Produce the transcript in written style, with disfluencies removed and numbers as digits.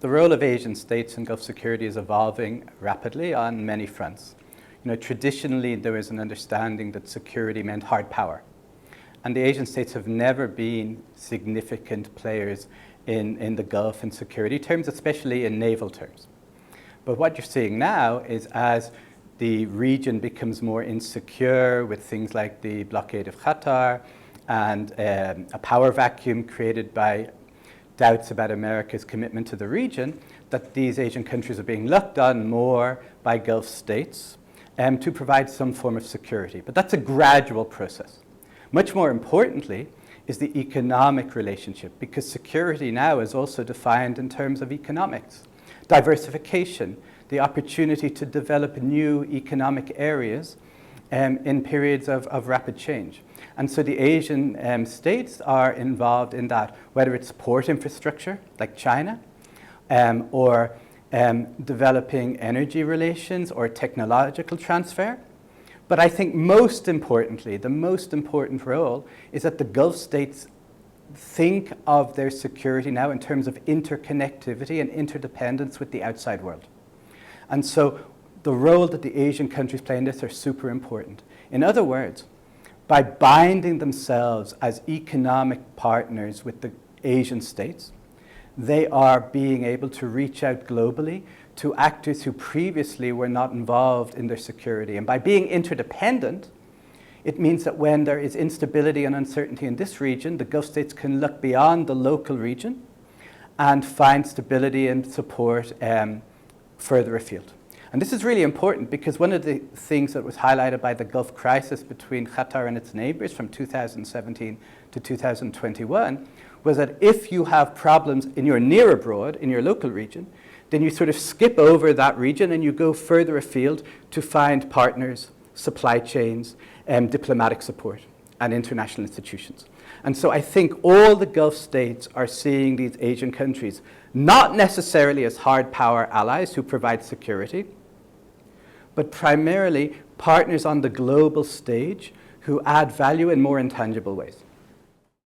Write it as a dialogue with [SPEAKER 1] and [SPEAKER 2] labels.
[SPEAKER 1] the role of Asian states in Gulf security is evolving rapidly on many fronts. Traditionally there was an understanding that security meant hard power. And the Asian states have never been significant players in the Gulf in security terms, especially in naval terms. But what you're seeing now is as the region becomes more insecure with things like the blockade of Qatar and a power vacuum created by doubts about America's commitment to the region, that these Asian countries are being looked on more by Gulf states to provide some form of security. But that's a gradual process. Much more importantly is the economic relationship, because security now is also defined in terms of economics. Diversification, the opportunity to develop new economic areas in periods of rapid change. And so the Asian states are involved in that, whether it's port infrastructure, like China, or developing energy relations or technological transfer. But I think most importantly, the most important role is that the Gulf states think of their security now in terms of interconnectivity and interdependence with the outside world. And so the role that the Asian countries play in this are super important. In other words, by binding themselves as economic partners with the Asian states, they are being able to reach out globally to actors who previously were not involved in their security. And by being interdependent, it means that when there is instability and uncertainty in this region, the Gulf states can look beyond the local region and find stability and support further afield. And this is really important because one of the things that was highlighted by the Gulf crisis between Qatar and its neighbors from 2017 to 2021 was that if you have problems in your near abroad, in your local region, then you sort of skip over that region and you go further afield to find partners, supply chains, diplomatic support, and international institutions. And so I think all the Gulf states are seeing these Asian countries not necessarily as hard power allies who provide security, but primarily partners on the global stage who add value in more intangible ways.